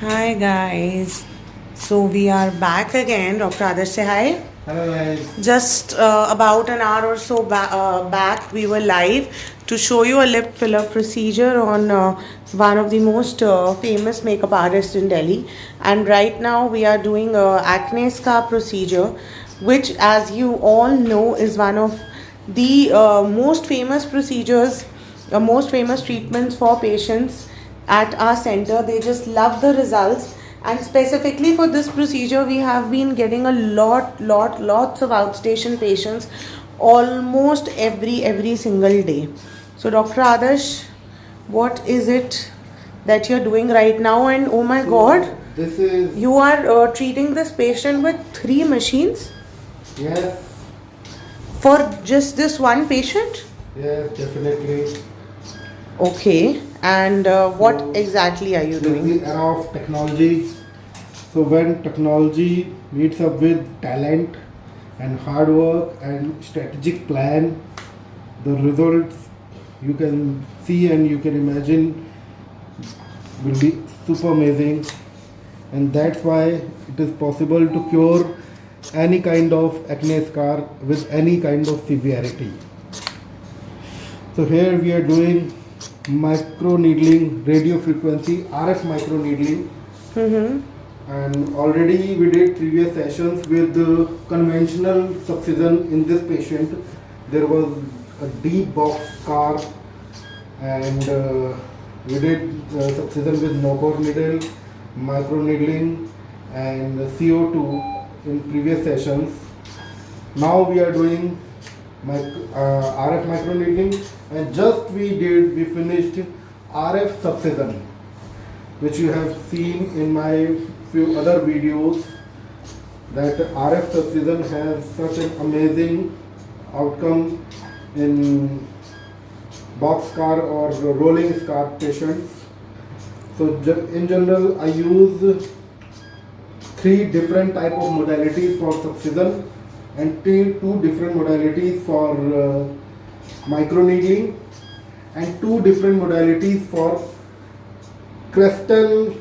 Hi guys. So we are back again. Dr. Adarsh, say hi. Hello guys. Just about an hour or so back, we were live to show you a lip filler procedure on one of the most famous makeup artists in Delhi. And right now, we are doing a acne scar procedure, which, as you all know, is one of the most famous procedures, most famous treatments for patients at our center. They just love the results, and specifically for this procedure we have been getting a lots of outstation patients almost every single day. So Dr. Adarsh, what is it that you're doing right now? And oh my god, This is you are treating this patient with 3 machines yes, for just this one patient? yes, definitely. Okay, and what So, exactly are you This is doing? the era of technology. So when technology meets up with talent and hard work and strategic plan, the results you can see and you can imagine will be super amazing. And that's why it is possible to cure any kind of acne scar with any kind of severity. So here we are doing micro needling, radio frequency, RF micro needling, and already we did previous sessions with the conventional subcision in this patient. There was a deep box scar, and we did subcision with no-core needle, micro needling, and CO2 in previous sessions. Now we are doing RF micro needling, and we finished RF subcision, which you have seen in my few other videos, that RF subcision has such an amazing outcome in box scar or rolling scar patients. So in general I use 3 different type of modalities for subcision and 2 different modalities for microneedling and 2 different modalities for crystal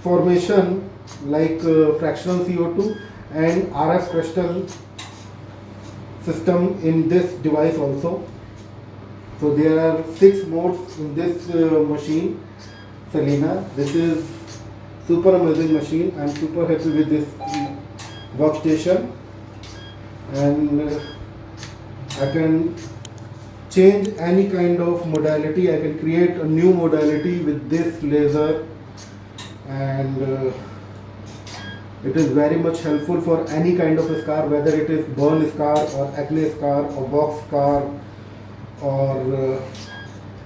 formation like fractional CO2 and RF crystal system in this device also. So there are 6 modes in this machine, Selena. This is super amazing machine. I'm super happy with this workstation, and I can change any kind of modality. I can create a new modality with this laser, and it is very much helpful for any kind of a scar, whether it is burn scar or acne scar or box scar or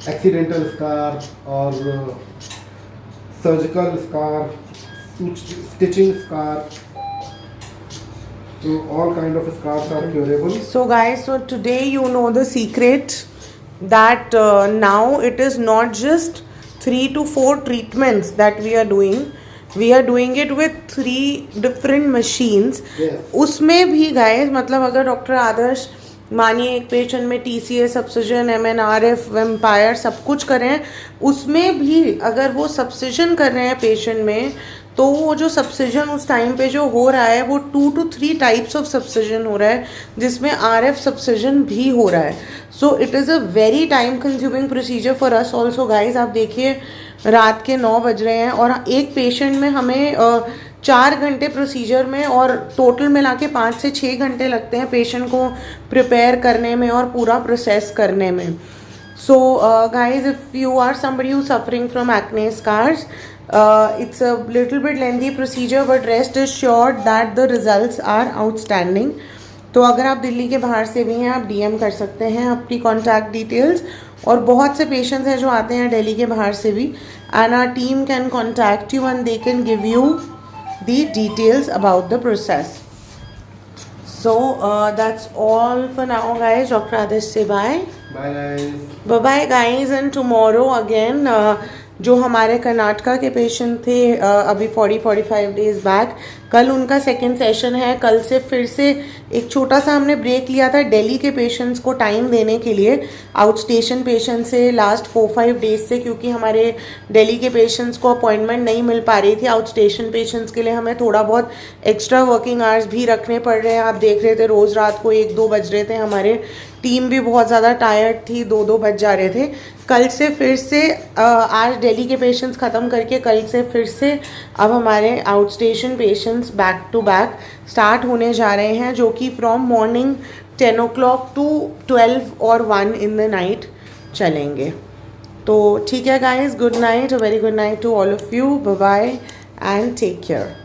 accidental scar or surgical scar, stitching scar. So all kind of scars are curable. So guys, so today you know the secret that now it is not just 3 to 4 treatments that we are doing. We are doing it with 3 different machines. Yes. उसमें भी guys, मतलब अगर doctor आदर्श मानिए एक patient में TCA सब्सिजन MNRF vampire सब कुछ कर रहे हैं, उसमें भी अगर वो सब्सिजन कर रहे हैं पेशेंट में, तो वो जो सब्सिजन उस टाइम पे जो हो रहा है वो 2 to 3 टाइप्स ऑफ सब्सिजन हो रहा है, जिसमें RF सब्सिजन भी हो रहा है. So it is a very time consuming procedure for us also guys. आप देखिए रात के 9 बज रहे हैं और एक पेशेंट में हमें 4 घंटे प्रोसीजर में और टोटल मिला के 5 से 6 घंटे लगते हैं पेशेंट को प्रिपेयर करने में और पूरा प्रोसेस करने में. So guys, if you are somebody who's suffering from acne scars, it's a little bit lengthy procedure, but rest assured that the results are outstanding. तो अगर आप दिल्ली के बाहर से भी हैं, आप DM कर सकते हैं अपनी कॉन्टैक्ट डिटेल्स. और बहुत से पेशेंट्स हैं जो आते हैं दिल्ली के बाहर से भी, and our team can contact you and they can give you the details about the process. So that's all for now guys. Dr. Adarsh, say bye. Bye guys. Bye bye guys, and tomorrow again जो हमारे कर्नाटका के patient थे अभी 40-45 days back, कल उनका second session है। कल से फिर से एक छोटा सा हमने ब्रेक लिया था दिल्ली के पेशेंट्स को टाइम देने के लिए, आउट स्टेशन पेशेंट से लास्ट 4-5 डेज से, क्योंकि हमारे दिल्ली के पेशेंट्स को अपॉइंटमेंट नहीं मिल पा रही थी। आउट स्टेशन पेशेंट्स के लिए हमें थोड़ा बहुत एक्स्ट्रा वर्किंग आवर्स भी रखने पड़ रहे हैं। आप देख रहे थे रोज़ रात को 1-2 बज रहे थे, हमारे टीम भी बहुत ज़्यादा टायर्ड थी, 2-2 बज जा रहे थे। कल से फिर से आज दिल्ली के पेशेंट्स ख़त्म करके कल से फिर से अब हमारे out station patients back to back start होने जा रहे हैं, जो कि फ्रॉम मॉर्निंग 10 o'clock टू 12 और 1 इन द नाइट चलेंगे। तो ठीक है guys, good night, very good night to all of you, bye bye and take care.